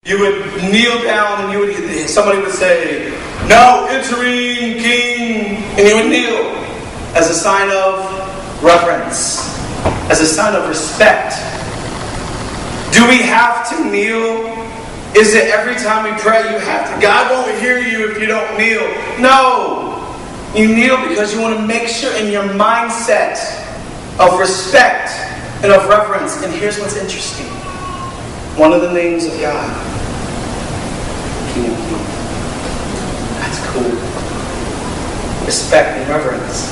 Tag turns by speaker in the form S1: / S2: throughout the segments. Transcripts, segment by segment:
S1: You would kneel down and somebody would say, "Now entering King," and you would kneel as a sign of reverence, as a sign of respect. Do we have to kneel? Is it every time we pray you have to? God won't hear you if you don't kneel. No. You kneel because you want to make sure in your mindset of respect and of reverence. And here's what's interesting. One of the names of God, King of Kings. That's cool. Respect and reverence.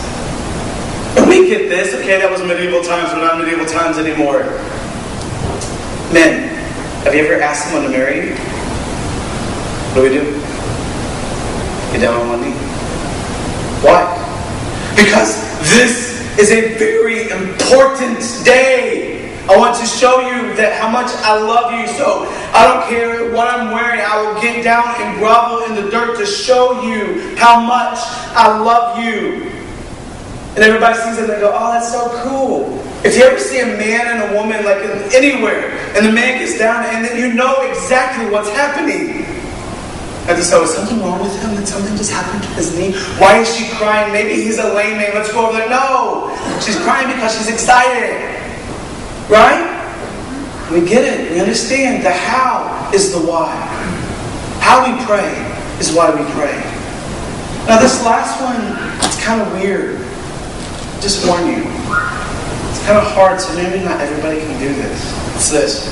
S1: And we get this. Okay, that was medieval times. We're not medieval times anymore. Men, have you ever asked someone to marry you? What do? Get down on one knee. Why? Because this is a very important day. I want to show you that how much I love you. So I don't care what I'm wearing. I will get down and grovel in the dirt to show you how much I love you. And everybody sees it and they go, "Oh, that's so cool." If you ever see a man and a woman like anywhere, and the man gets down, and then you know exactly what's happening. And so, is something wrong with him? Did something just happen to his knee? Why is she crying? Maybe he's a lame man. Let's go over there. No! She's crying because she's excited. Right? We get it. We understand. The how is the why. How we pray is why we pray. Now this last one, it's kind of weird. Just warn you. It's kind of hard, so maybe not everybody can do this. It's this.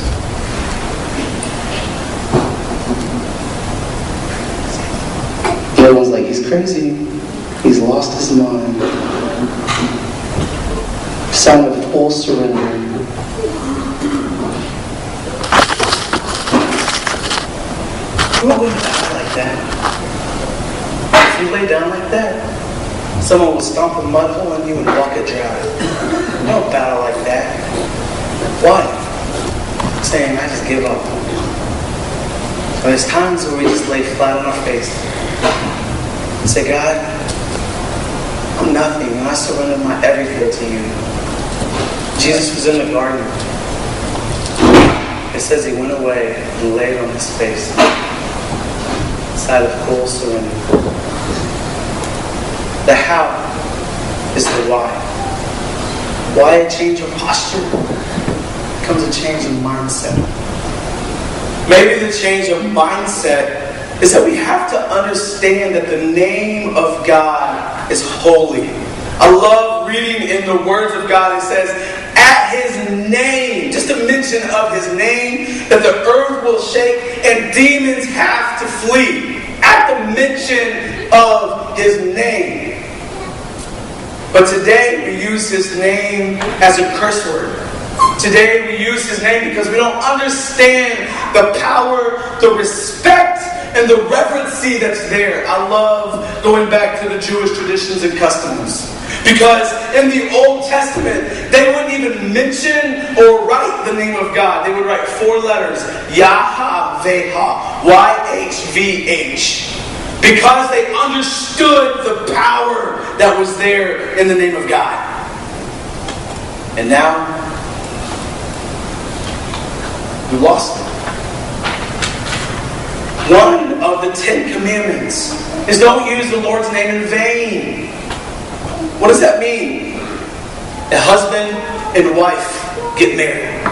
S1: Everyone's like, he's crazy. He's lost his mind. Sign of full surrender. Who would die like that? If you lay down like that, someone would stomp a mud hole in you and walk it dry. Don't battle like that. Why? Saying, I just give up. But there's times where we just lay flat on our face and say, God, I'm nothing, and I surrender my everything to you. Jesus was in the garden. It says he went away and laid on his face, side of full surrender. The how is the why. Why a change of posture becomes a change of mindset. Maybe the change of mindset is that we have to understand that the name of God is holy. I love reading in the words of God. It says, at his name, just a mention of his name, that the earth will shake and demons have to flee. At the mention of his name. But today we use his name as a curse word. Today we use his name because we don't understand the power, the respect, and the reverency that's there. I love going back to the Jewish traditions and customs. Because in the Old Testament, they wouldn't even mention or write the name of God. They would write 4 letters. Yahweh, YHVH. Because they understood the power that was there in the name of God. And now, we lost it. One of the 10 commandments is don't use the Lord's name in vain. What does that mean? A husband and wife get married.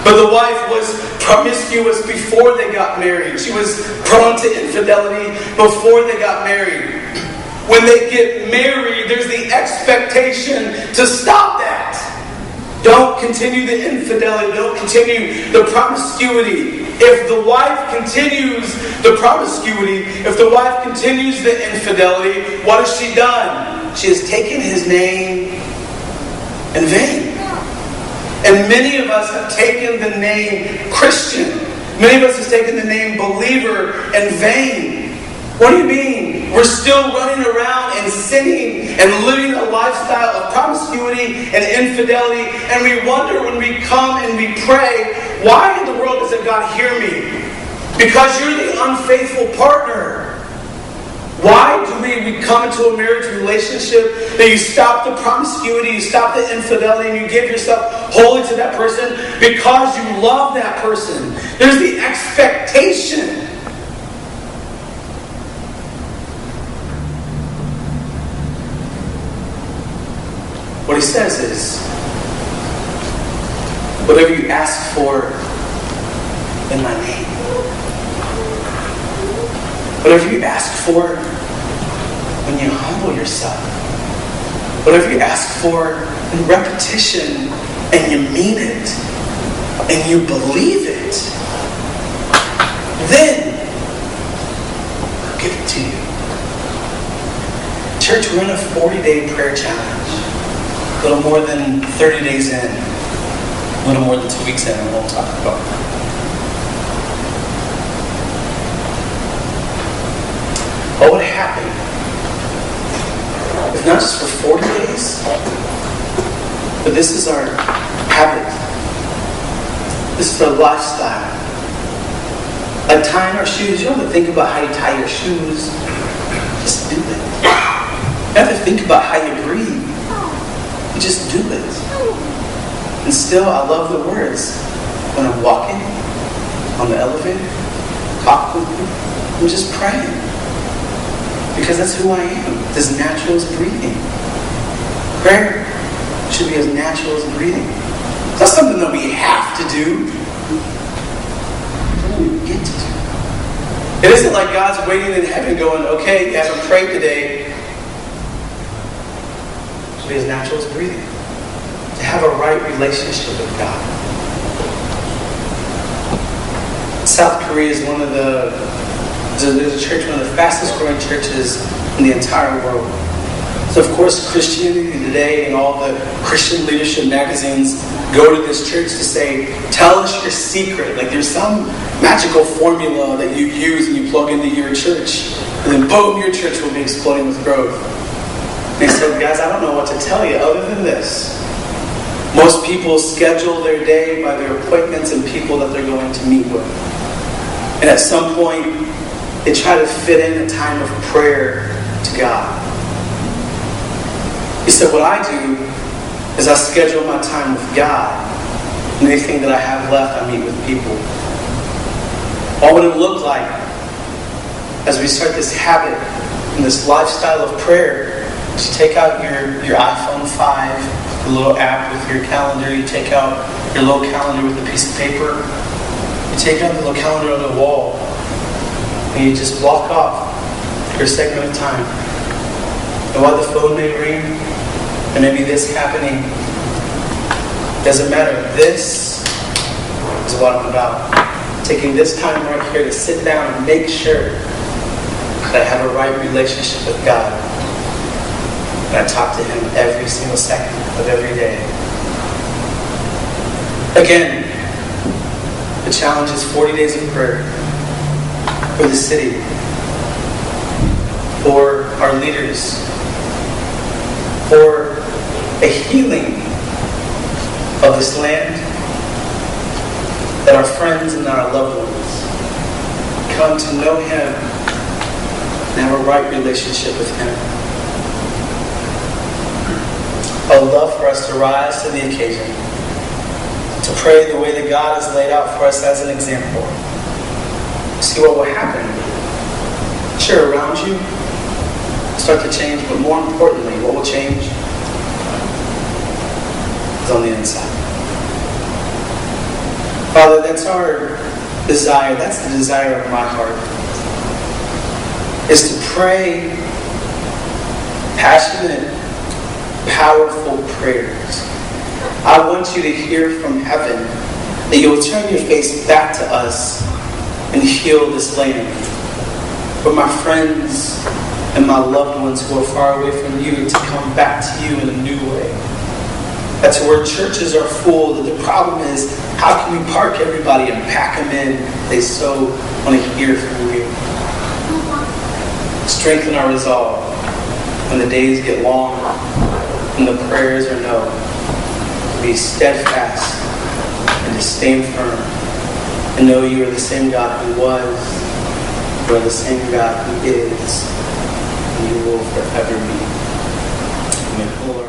S1: But the wife was promiscuous before they got married. She was prone to infidelity before they got married. When they get married, there's the expectation to stop that. Don't continue the infidelity. Don't continue the promiscuity. If the wife continues the promiscuity, if the wife continues the infidelity, what has she done? She has taken his name in vain. And many of us have taken the name Christian. Many of us have taken the name believer in vain. What do you mean? We're still running around and sinning and living a lifestyle of promiscuity and infidelity. And we wonder when we come and we pray, why in the world doesn't God hear me? Because you're the unfaithful partner. Why do we come into a marriage relationship that you stop the promiscuity, you stop the infidelity, and you give yourself wholly to that person? Because you love that person. There's the expectation. What he says is, whatever you ask for in my name, whatever you ask for when you humble yourself, whatever you ask for in repetition and you mean it and you believe it, then I'll give it to you. Church, we're in a 40-day prayer challenge. A little more than 30 days in. A little more than 2 weeks in, and we'll talk about that. What would happen if not just for 40 days, but this is our habit. This is our lifestyle. Like tying our shoes, you don't have to think about how you tie your shoes. Just do it. You don't have to think about how you breathe. You just do it. And still, I love the words. When I'm walking on the elevator, talking with you, I'm just praying. Because that's who I am. It's as natural as breathing. Prayer should be as natural as breathing. It's not something that we have to do. It's something we get to do. It isn't like God's waiting in heaven going, okay, you haven't prayed today. It should be as natural as breathing. To have a right relationship with God. South Korea is there's a church, one of the fastest growing churches in the entire world. So of course Christianity Today and all the Christian leadership magazines go to this church to say, tell us your secret. Like there's some magical formula that you use and you plug into your church. And then boom, your church will be exploding with growth. They said, guys, I don't know what to tell you other than this. Most people schedule their day by their appointments and people that they're going to meet with. And at some point, they try to fit in a time of prayer to God. He said, what I do is I schedule my time with God. And anything that I have left, I meet with people. What would it look like as we start this habit and this lifestyle of prayer? You take out your iPhone 5, the little app with your calendar. You take out your little calendar with a piece of paper. You take out the little calendar on the wall. And you just block off for a segment of time. And while the phone may ring, and maybe this happening, doesn't matter. This is what I'm about. Taking this time right here to sit down and make sure that I have a right relationship with God. And I talk to Him every single second of every day. Again, the challenge is 40 days of prayer. For the city, for our leaders, for a healing of this land, that our friends and our loved ones come to know Him and have a right relationship with Him. I would love for us to rise to the occasion, to pray the way that God has laid out for us as an example. See what will happen. Sure, around you start to change, but more importantly, what will change is on the inside. Father, that's our desire. That's the desire of my heart. Is to pray passionate, powerful prayers. I want you to hear from heaven that you will turn your face back to us and heal this land. For my friends and my loved ones who are far away from you to come back to you in a new way. That's where churches are full. That the problem is, how can we park everybody and pack them in? They so want to hear from you. Strengthen our resolve when the days get long and the prayers are no. To be steadfast and to stand firm. And know you are the same God who was, you are the same God who is, and you will forever be. Amen.